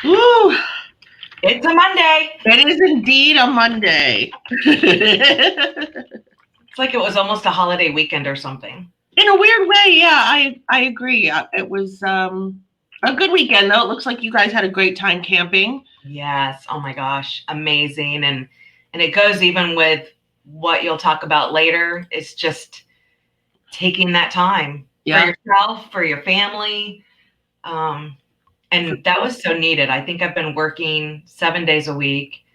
Woo! It's a Monday. It is indeed a Monday. It's like it was almost a holiday weekend or something. In a weird way, yeah, I agree. It was a good weekend, though. It looks like you guys had a great time camping. Yes. Oh my gosh, amazing. And it goes even with what you'll talk about later. It's just taking that time for Yeah. yourself, for your family. Um, and that was so needed. I think I've been working 7 days a week.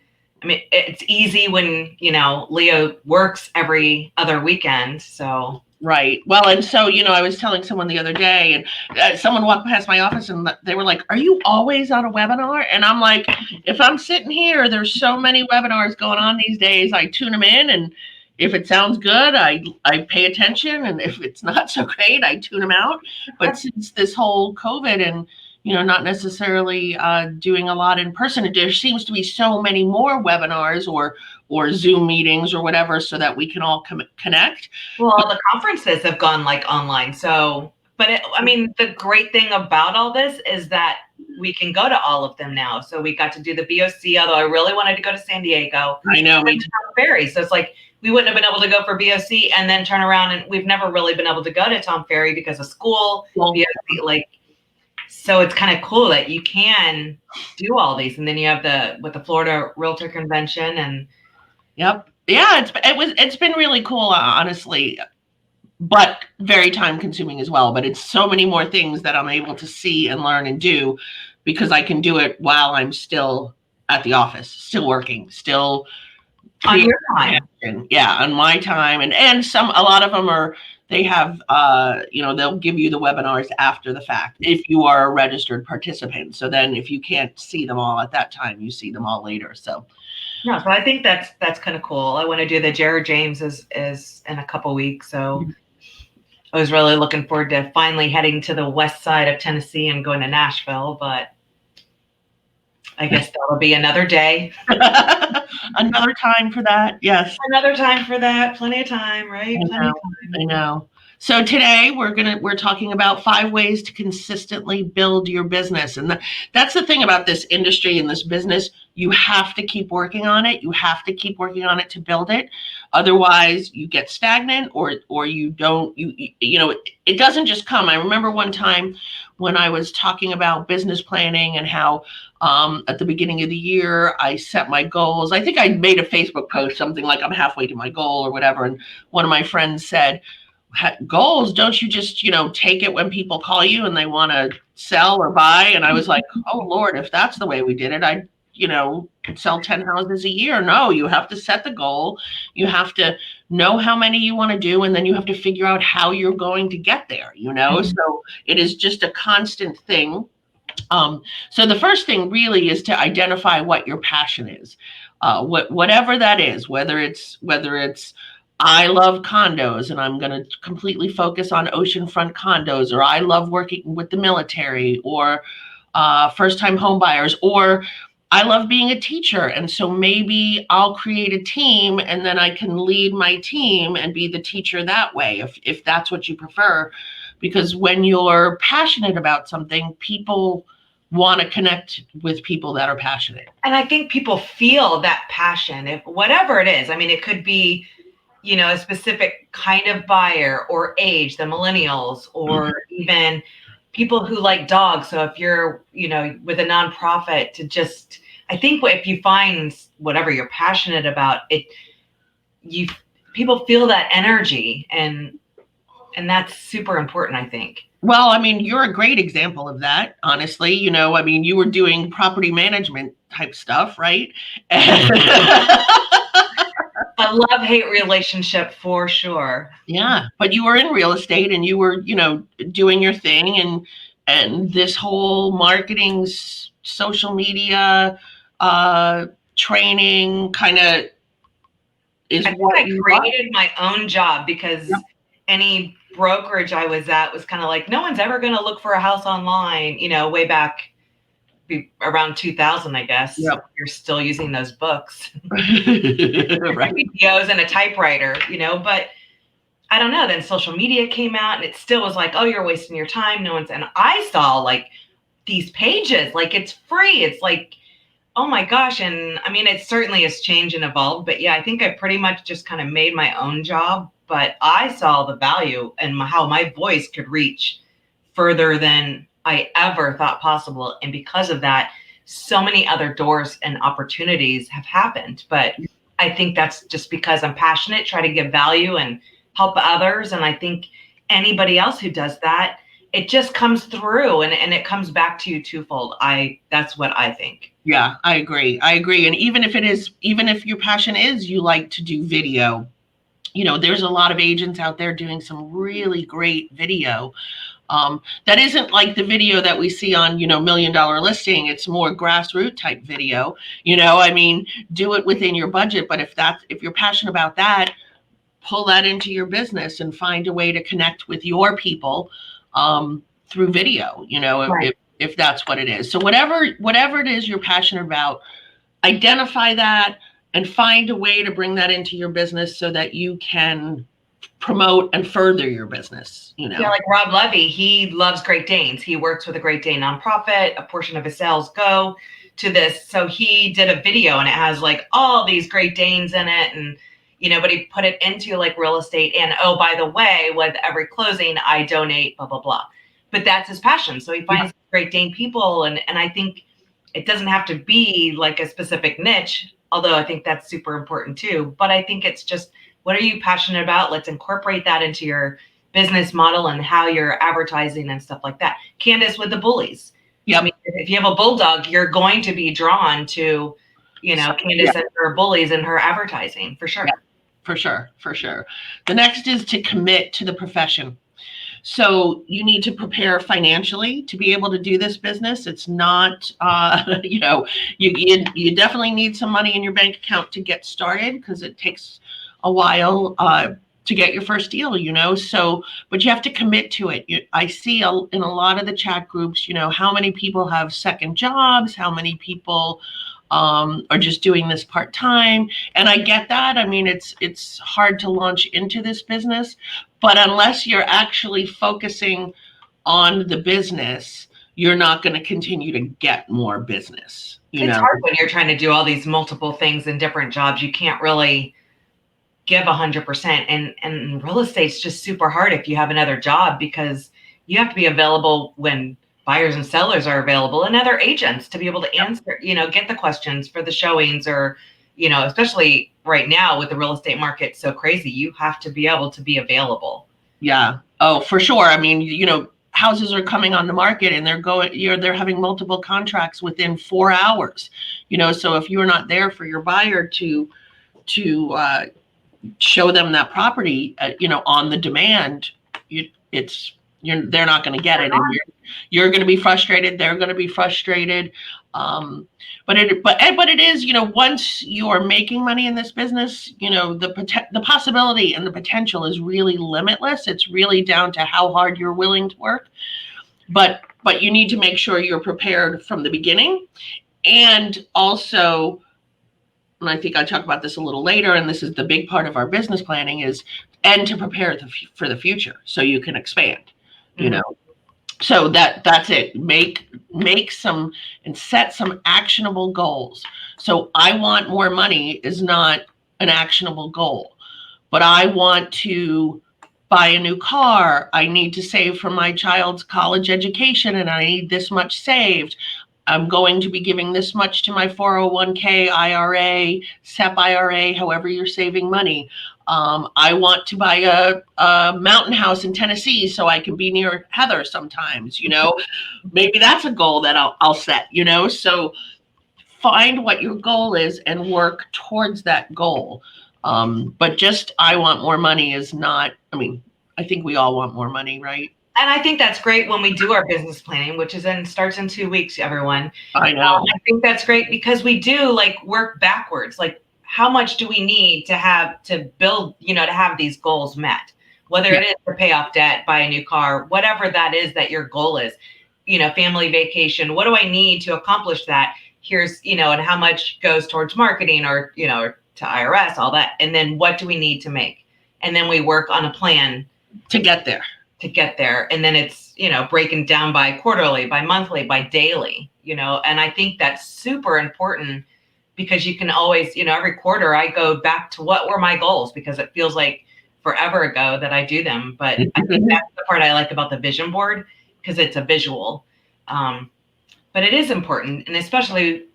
I mean, it's easy when, Leo works every other weekend. So, Right. Well, and so, I was telling someone the other day, and someone walked past my office and they were like, "Are you always on a webinar?" And I'm like, if I'm sitting here, there's so many webinars going on these days. I tune them in, and if it sounds good, I pay attention. And if it's not so great, I tune them out. But since this whole COVID and, not necessarily doing a lot in person, there seems to be so many more webinars or Zoom meetings or whatever so that we can all connect. well, all the conferences have gone like online. So, but the great thing about all this is that we can go to all of them now. So we got to do the BOC, although I really wanted to go to San Diego. I know, me too. Tom Ferry. So it's like we wouldn't have been able to go for BOC and then turn around, and we've never really been able to go to Tom Ferry because of school. Well, BOC, so it's kind of cool that you can do all these, and then you have the Florida Realtor Convention and. Yep. Yeah, it's been really cool, honestly, but very time consuming as well. But it's so many more things that I'm able to see and learn and do because I can do it while I'm still at the office, still working, still on your time. Yeah, on my time. And a lot of them they have, they'll give you the webinars after the fact if you are a registered participant. So then if you can't see them all at that time, you see them all later. So. No, so I think that's kind of cool. I want to do the Jared James is in a couple weeks, so I was really looking forward to finally heading to the west side of Tennessee and going to Nashville, but I guess that'll be another day. Another time for that. Yes. Another time for that. Plenty of time, right? Plenty of time. I know. So today we're talking about 5 ways to consistently build your business. And that's the thing about this industry and this business. You have to keep working on it. You have to keep working on it to build it. Otherwise you get stagnant or you don't, it doesn't just come. I remember one time when I was talking about business planning and how at the beginning of the year, I set my goals. I think I made a Facebook post, something like I'm halfway to my goal or whatever. And one of my friends said, goals, don't you just, take it when people call you and they want to sell or buy? And I was like, oh Lord, if that's the way we did it, I'd, sell 10 houses a year. No, you have to set the goal. You have to know how many you want to do. And then you have to figure out how you're going to get there, So it is just a constant thing. So the first thing really is to identify what your passion is, whatever that is, whether it's I love condos and I'm going to completely focus on oceanfront condos, or I love working with the military, or first-time home buyers, or I love being a teacher. And so maybe I'll create a team and then I can lead my team and be the teacher that way, if that's what you prefer. Because when you're passionate about something, people want to connect with people that are passionate. And I think people feel that passion, if whatever it is. I mean, it could be, a specific kind of buyer or age, the millennials, or even people who like dogs. So if you're, with a nonprofit, to just, I think if you find whatever you're passionate about, people feel that energy, and that's super important, I think. Well, I mean, you're a great example of that, honestly. You were doing property management type stuff, right? A love-hate relationship for sure. Yeah, but you were in real estate and you were, doing your thing, and this whole marketing, social media, training kind of is what I created my own job because any brokerage I was at was kind of like, no one's ever going to look for a house online, way back around 2000, I guess. Yep. You're still using those books. Right. Videos and a typewriter, but I don't know. Then social media came out and it still was like, oh, you're wasting your time. No one's, and I saw like these pages, like it's free. It's like, oh my gosh. And I mean, it certainly has changed and evolved, but yeah, I think I pretty much just kind of made my own job, but I saw the value and how my voice could reach further than I ever thought possible. And because of that, so many other doors and opportunities have happened. But I think that's just because I'm passionate, try to give value and help others. And I think anybody else who does that, it just comes through and it comes back to you twofold. That's what I think. Yeah, I agree. I agree. And even if your passion is you like to do video, there's a lot of agents out there doing some really great video. That isn't like the video that we see on, $1 million listing. It's more grassroots type video. I mean, do it within your budget. But if you're passionate about that, pull that into your business and find a way to connect with your people through video, Right. if that's what it is. So whatever it is you're passionate about, identify that and find a way to bring that into your business so that you can promote and further your business, Yeah, like Rob Levy, he loves Great Danes. He works with a Great Dane nonprofit. A portion of his sales go to this. So he did a video and it has like all these Great Danes in it. And, but he put it into like real estate. And oh, by the way, with every closing, I donate, blah, blah, blah. But that's his passion. So he finds Great Dane people. And I think it doesn't have to be like a specific niche, although I think that's super important too. But I think it's just, what are you passionate about? Let's incorporate that into your business model and how you're advertising and stuff like that. Candace with the bullies. Yeah. I mean, if you have a bulldog, you're going to be drawn to, Candace and her bullies and her advertising for sure. Yeah, for sure. For sure. The next is to commit to the profession. So you need to prepare financially to be able to do this business. It's not, you definitely need some money in your bank account to get started because it takes a while to get your first deal, so, but you have to commit to it. I see in a lot of the chat groups, how many people have second jobs, how many people are just doing this part-time. And I get that. I mean, it's hard to launch into this business, but unless you're actually focusing on the business, you're not going to continue to get more business. It's hard when you're trying to do all these multiple things in different jobs. You can't really give 100%. And real estate's just super hard if you have another job because you have to be available when buyers and sellers are available and other agents to be able to answer, get the questions for the showings or, especially right now with the real estate market so crazy, you have to be able to be available. Yeah. Oh, for sure. I mean, houses are coming on the market and they're having multiple contracts within 4 hours, so if you're not there for your buyer to show them that property, on the demand, they're not going to get it, and you're going to be frustrated. They're going to be frustrated. But it is, once you are making money in this business, the possibility and the potential is really limitless. It's really down to how hard you're willing to work. But you need to make sure you're prepared from the beginning, and also. And I think I'll talk about this a little later, and this is the big part of our business planning and to prepare for the future so you can expand, So that's it. Make some and set some actionable goals. So I want more money is not an actionable goal, but I want to buy a new car. I need to save for my child's college education and I need this much saved. I'm going to be giving this much to my 401k, IRA, SEP IRA, however you're saving money. I want to buy a mountain house in Tennessee so I can be near Heather sometimes, maybe that's a goal that I'll set, so find what your goal is and work towards that goal. But just, I want more money is not, I think we all want more money, right? And I think that's great when we do our business planning, which starts in 2 weeks, everyone. I know. I think that's great because we do work backwards. How much do we need to have to build, to have these goals met? Whether it is to pay off debt, buy a new car, whatever that is that your goal is, family vacation. What do I need to accomplish that? Here's, and how much goes towards marketing or, to IRS, all that. And then what do we need to make? And then we work on a plan to get there. to get there. And then it's, you know, breaking down by quarterly, by monthly, by daily, you know, and I think that's super important because you can always, you know, every quarter I go back to what were my goals because it feels like forever ago that I do them. But I think that's the part I like about the vision board because it's a visual. But it is important. And especially,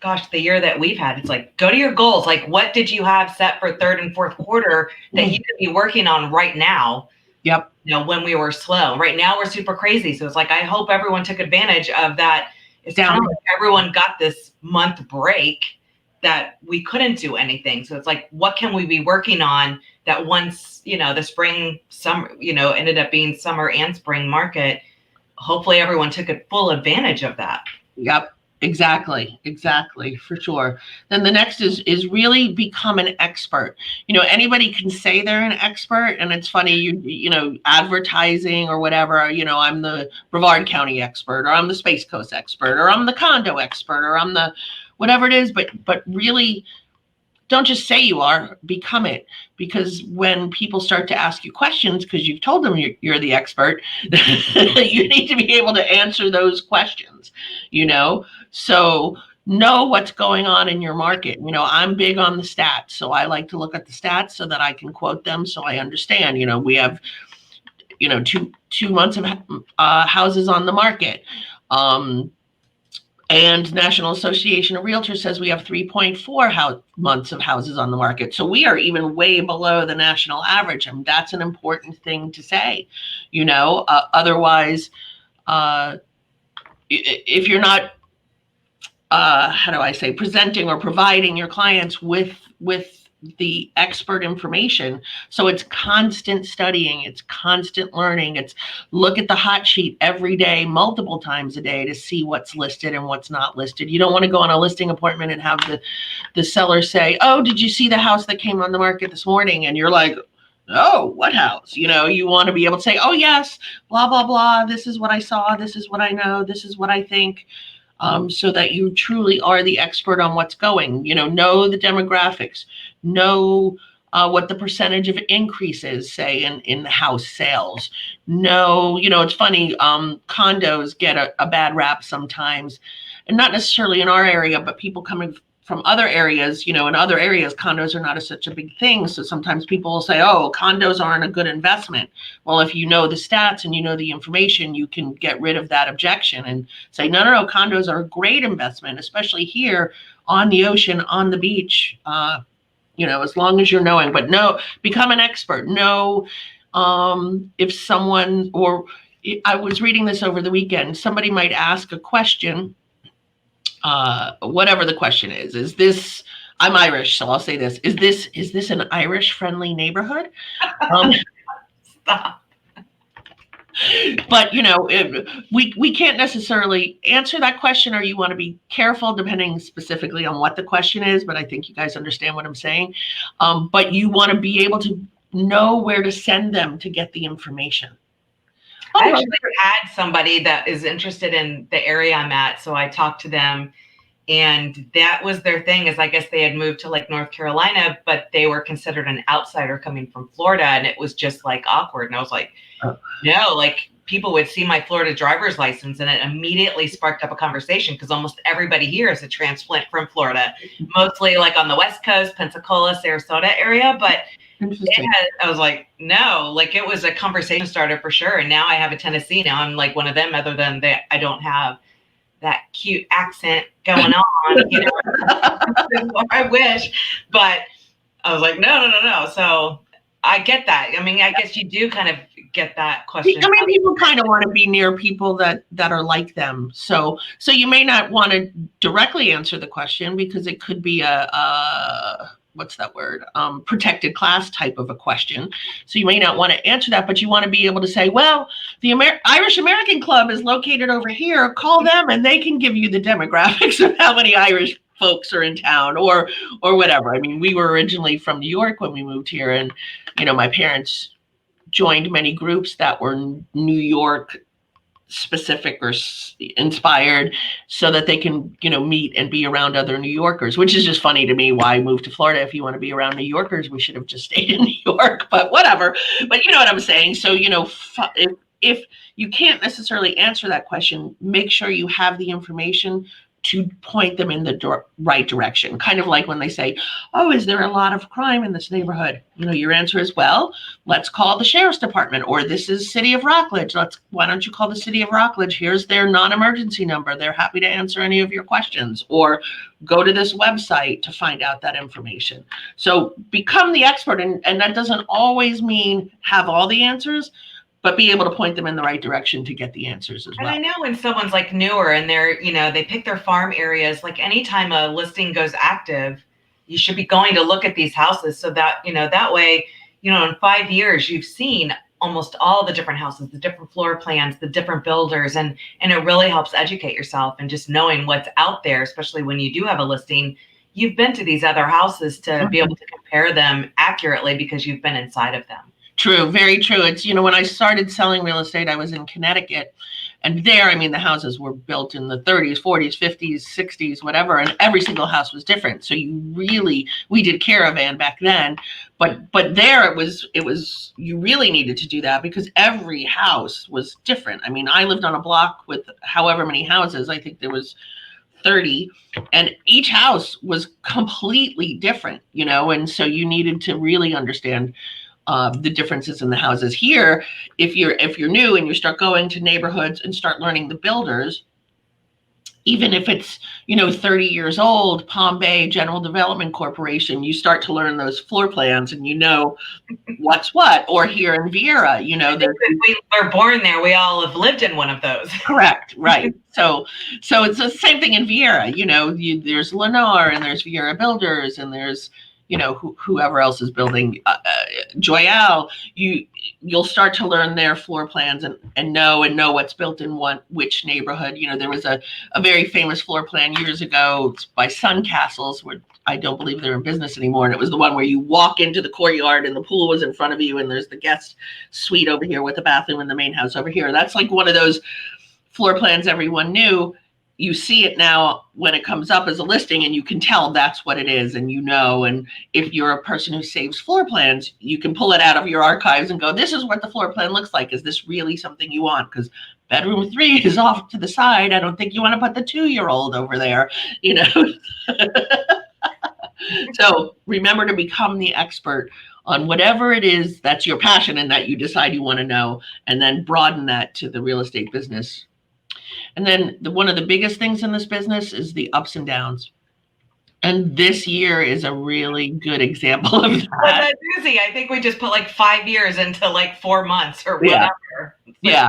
gosh, the year that we've had, it's like, go to your goals. Like, what did you have set for third and fourth quarter that you could be working on right now? Yep. You know, when we were slow. Right now we're super crazy. So it's like, I hope everyone took advantage of that. It's kind of like everyone got this month break that we couldn't do anything. So it's like, what can we be working on that once, you know, the spring, summer, you know, ended up being summer and spring market. Hopefully everyone took a full advantage of that. Yep. Exactly, for sure. Then the next is really become an expert. You know, anybody can say they're an expert, and it's funny, you know, advertising or whatever, you know, I'm the Brevard County expert, or I'm the Space Coast expert, or I'm the condo expert, or I'm the whatever it is, but really don't just say you are, become it. Because when people start to ask you questions, because you've told them you're the expert, you need to be able to answer those questions, you know? So know what's going on in your market. You know, I'm big on the stats. So I like to look at the stats so that I can quote them so I understand. You know, we have, you know, two months of houses on the market. And National Association of Realtors says we have 3.4 months of houses on the market. So we are even way below the national average. And that's an important thing to say, you know, otherwise, if you're not, how do I say, presenting or providing your clients with the expert information. So it's constant studying, it's constant learning, it's look at the hot sheet every day, multiple times a day to see what's listed and what's not listed. You don't want to go on a listing appointment and have the seller say, oh, did you see the house that came on the market this morning? And you're like, oh, what house? You know, you want to be able to say, oh, yes, blah, blah, blah. This is what I saw. This is what I know. This is what I think. So that you truly are the expert on what's going, you know the demographics, know what the percentage of increase is, say, in house sales. Know, you know, it's funny, condos get a bad rap sometimes, and not necessarily in our area, but people coming from other areas, you know, in other areas, condos are not such a big thing. So sometimes people will say, oh, condos aren't a good investment. Well, if you know the stats and you know the information, you can get rid of that objection and say, no, condos are a great investment, especially here on the ocean, on the beach, you know, as long as you're knowing. But no, become an expert. Know if someone, or I was reading this over the weekend, somebody might ask a question, whatever the question is this, I'm Irish, so I'll say this, is this an Irish friendly neighborhood? Stop. But, you know, we can't necessarily answer that question, or you want to be careful depending specifically on what the question is. But I think you guys understand what I'm saying. But you want to be able to know where to send them to get the information. I actually had somebody that is interested in the area I'm at. So I talked to them, and that was their thing, is I guess they had moved to like North Carolina, but they were considered an outsider coming from Florida. And it was just like awkward. And I was like, no, like people would see my Florida driver's license and it immediately sparked up a conversation, because almost everybody here is a transplant from Florida, mostly like on the West Coast, Pensacola, Sarasota area. But I was like, no, like it was a conversation starter for sure. And now I have a Tennessee. Now I'm like one of them, other than that I don't have that cute accent going on, you know. I wish, but I was like, no. So I get that. I mean, I guess you do kind of get that question. I mean, people kind of want to be near people that are like them. So you may not want to directly answer the question, because it could be a what's that word? Protected class type of a question. So you may not want to answer that, but you want to be able to say, well, the Irish American Club is located over here. Call them and they can give you the demographics of how many Irish folks are in town, or whatever. I mean, we were originally from New York when we moved here, and, you know, my parents joined many groups that were New York specific or inspired so that they can, meet and be around other New Yorkers, which is just funny to me. Why move to Florida if you want to be around New Yorkers? We should have just stayed in New York, but whatever. But you know what I'm saying? So, if you can't necessarily answer that question, make sure you have the information to point them in the right direction. Kind of like when they say, oh, is there a lot of crime in this neighborhood? Your answer is, well, let's call the sheriff's department, or this is City of Rockledge. Why don't you call the City of Rockledge? Here's their non-emergency number. They're happy to answer any of your questions, or go to this website to find out that information. So become the expert. And that doesn't always mean have all the answers, but be able to point them in the right direction to get the answers as well. And I know when someone's like newer and they're, they pick their farm areas, like anytime a listing goes active, you should be going to look at these houses so that, that way, in 5 years, you've seen almost all the different houses, the different floor plans, the different builders, and it really helps educate yourself and just knowing what's out there, especially when you do have a listing. You've been to these other houses to be able to compare them accurately because you've been inside of them. True, very true. It's, when I started selling real estate, I was in Connecticut, and there, the houses were built in the 30s, 40s, 50s, 60s, whatever, and every single house was different. So we did caravan back then, but there it was, you really needed to do that because every house was different. I lived on a block with however many houses. I think there was 30, and each house was completely different, and so you needed to really understand the differences in the houses. Here, if you're new and you start going to neighborhoods and start learning the builders, even if it's 30 years old, Palm Bay General Development Corporation, you start to learn those floor plans and what's what. Or here in Viera, we were born there, we all have lived in one of those. Correct, right. So it's the same thing in Viera. There's Lennar and there's Viera Builders and there's whoever else is building, Joyal, you'll start to learn their floor plans and know what's built in which neighborhood. There was a very famous floor plan years ago by Sun Castles, where I don't believe they're in business anymore. And it was the one where you walk into the courtyard and the pool was in front of you and there's the guest suite over here with the bathroom and the main house over here. That's like one of those floor plans everyone knew. You see it now when it comes up as a listing and you can tell that's what it is and and if you're a person who saves floor plans, you can pull it out of your archives and go, this is what the floor plan looks like. Is this really something you want? Because bedroom 3 is off to the side. I don't think you want to put the 2-year-old over there, So remember to become the expert on whatever it is that's your passion and that you decide you want to know, and then broaden that to the real estate business. And then one of the biggest things in this business is the ups and downs. And this year is a really good example of that. That's easy. I think we just put like 5 years into like 4 months or whatever. Yeah.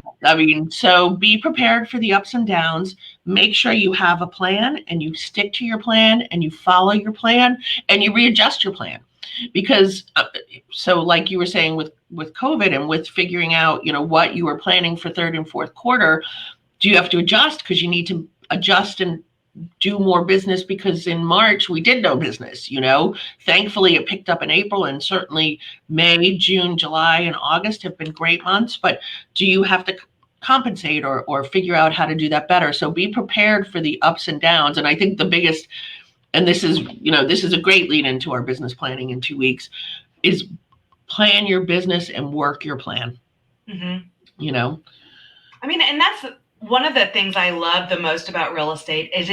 So be prepared for the ups and downs. Make sure you have a plan and you stick to your plan and you follow your plan and you readjust your plan. Because so like you were saying with COVID and with figuring out, what you were planning for third and fourth quarter, do you have to adjust because you need to adjust and do more business because in March we did no business, Thankfully it picked up in April, and certainly May, June, July, and August have been great months, but do you have to compensate or figure out how to do that better? So be prepared for the ups and downs. And I think the biggest, and this is a great lead into our business planning in 2 weeks, is plan your business and work your plan. Mm-hmm. And that's one of the things I love the most about real estate is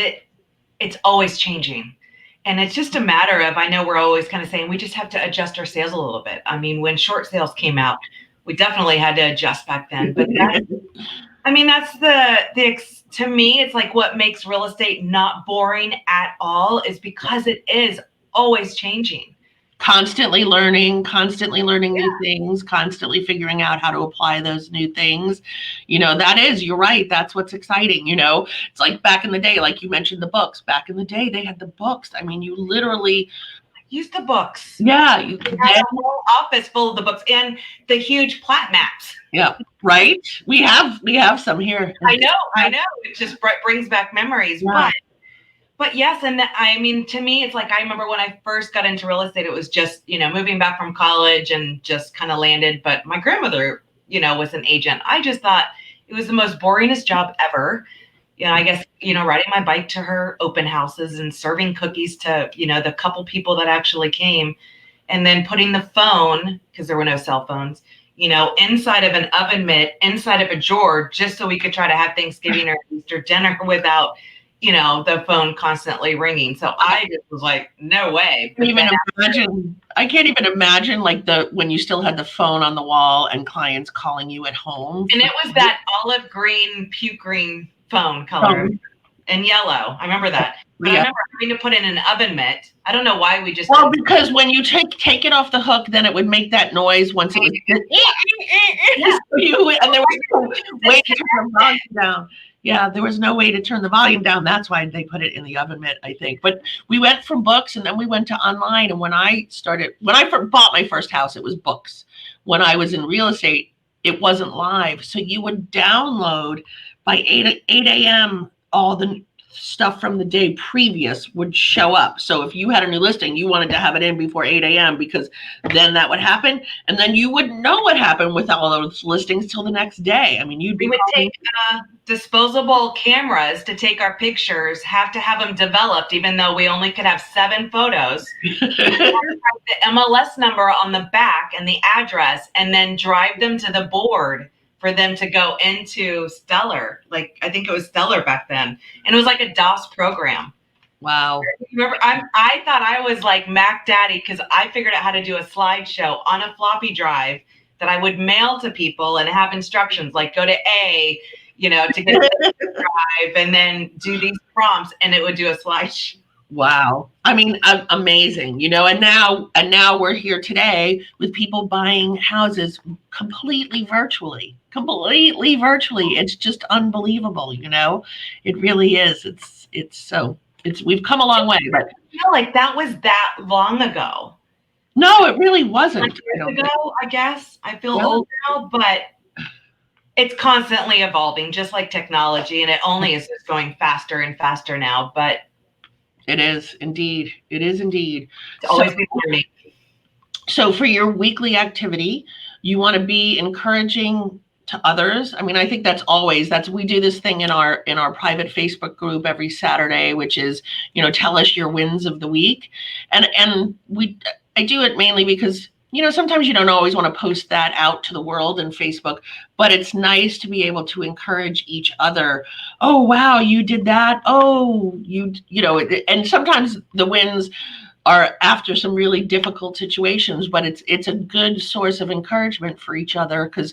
it's always changing. And it's just a matter of, I know we're always kind of saying we just have to adjust our sales a little bit. When short sales came out, we definitely had to adjust back then. But that's to me, it's like what makes real estate not boring at all is because it is always changing. Constantly learning new things, constantly figuring out how to apply those new things. You're right. That's what's exciting. It's like back in the day, like you mentioned the books. Back in the day, they had the books. You literally use the books. Yeah. You had a whole office full of the books and the huge plat maps. Yeah. Right. We have some here. I know. It just brings back memories. Yeah. But yes, and to me, it's like I remember when I first got into real estate, it was just, moving back from college and just kind of landed. But my grandmother, was an agent. I just thought it was the most boringest job ever. I guess, riding my bike to her open houses and serving cookies to, the couple people that actually came, and then putting the phone, because there were no cell phones, inside of an oven mitt, inside of a drawer, just so we could try to have Thanksgiving or Easter dinner without, the phone constantly ringing. So I just was like, no way. I can't even imagine like when you still had the phone on the wall and clients calling you at home. And it was that olive green, puke green phone color and yellow. I remember that. But I remember having to put in an oven mitt. I don't know why we just. Well, because when you take it off the hook, then it would make that noise once it was. And there was no way to turn the volume down. Yeah, there was no way to turn the volume down. That's why they put it in the oven mitt, I think. But we went from books, and then we went to online. And when I bought my first house, it was books. When I was in real estate, it wasn't live. So you would download by 8 a.m. all the stuff from the day previous would show up. So if you had a new listing, you wanted to have it in before 8 a.m. because then that would happen. And then you wouldn't know what happened with all those listings till the next day. I mean, we would take disposable cameras to take our pictures, have to have them developed, even though we only could have 7 photos. The MLS number on the back and the address, and then drive them to the board for them to go into Stellar. Like, I think it was Stellar back then. And it was like a DOS program. Wow. Remember, I thought I was like Mac Daddy because I figured out how to do a slideshow on a floppy drive that I would mail to people and have instructions like go to A, to get the drive and then do these prompts, and it would do a slideshow. Wow. I mean, amazing, and now we're here today with people buying houses completely virtually. It's just unbelievable. It really is. We've come a long way, but I feel like that was that long ago. No, it really wasn't. I guess I feel old now, but it's constantly evolving, just like technology, and it only is just going faster and faster now, but it is indeed. It is indeed. It's always been learning. So for your weekly activity, you want to be encouraging to others. I mean, I think we do this thing in our private Facebook group every Saturday, which is, tell us your wins of the week. And I do it mainly because, sometimes you don't always want to post that out to the world in Facebook, but it's nice to be able to encourage each other. Oh, wow, you did that. Oh, and sometimes the wins are after some really difficult situations, but it's a good source of encouragement for each other because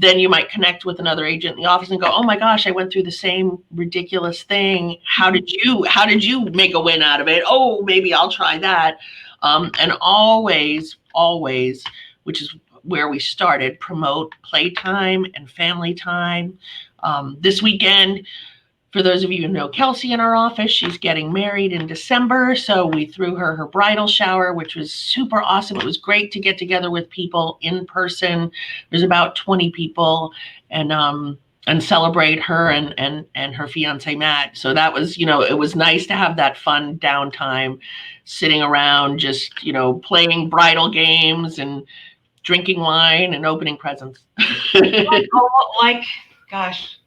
then you might connect with another agent in the office and go, oh my gosh, I went through the same ridiculous thing. How did you make a win out of it? Oh, maybe I'll try that. And always, which is where we started, promote playtime and family time. This weekend, for those of you who know Kelsey in our office, she's getting married in December. So we threw her bridal shower, which was super awesome. It was great to get together with people in person. There's about 20 people and celebrate her and her fiance, Matt. So that was, it was nice to have that fun downtime sitting around, just, playing bridal games and drinking wine and opening presents.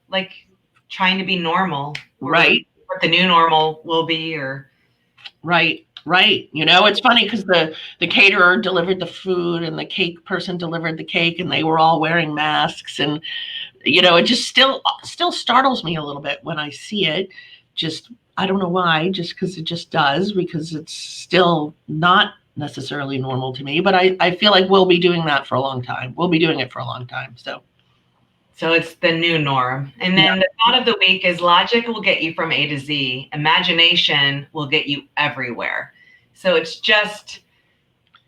like trying to be normal, right? What the new normal will be, or right. It's funny because the caterer delivered the food and the cake person delivered the cake, and they were all wearing masks, and it just still startles me a little bit when I see it. Just, I don't know why, just because it just does, because it's still not necessarily normal to me, but I feel like we'll be doing that for a long time. We'll be doing it for a long time. So it's the new norm. And then the thought of the week is logic will get you from A to Z. Imagination will get you everywhere. So it's just,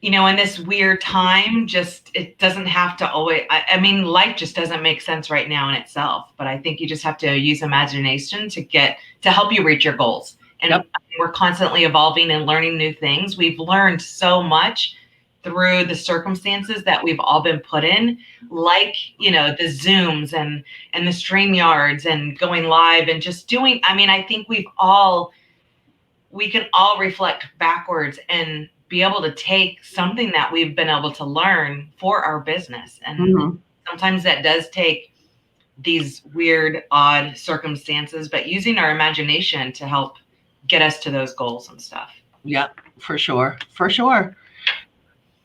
in this weird time, it doesn't have to always, life just doesn't make sense right now in itself. But I think you just have to use imagination to help you reach your goals. And we're constantly evolving and learning new things. We've learned so much through the circumstances that we've all been put in, like, the Zooms and the StreamYards and going live and just doing, I think we can all reflect backwards and be able to take something that we've been able to learn for our business. And sometimes that does take these weird, odd circumstances, but using our imagination to help get us to those goals and stuff. Yeah, for sure. For sure.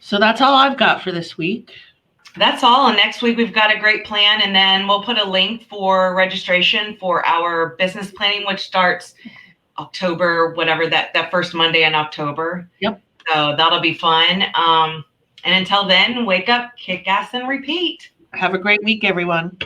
So that's all I've got for this week. That's all. And next week we've got a great plan, and then we'll put a link for registration for our business planning, which starts October, whatever that first Monday in October. Yep. So that'll be fun. And until then, wake up, kick ass, and repeat. Have a great week, everyone.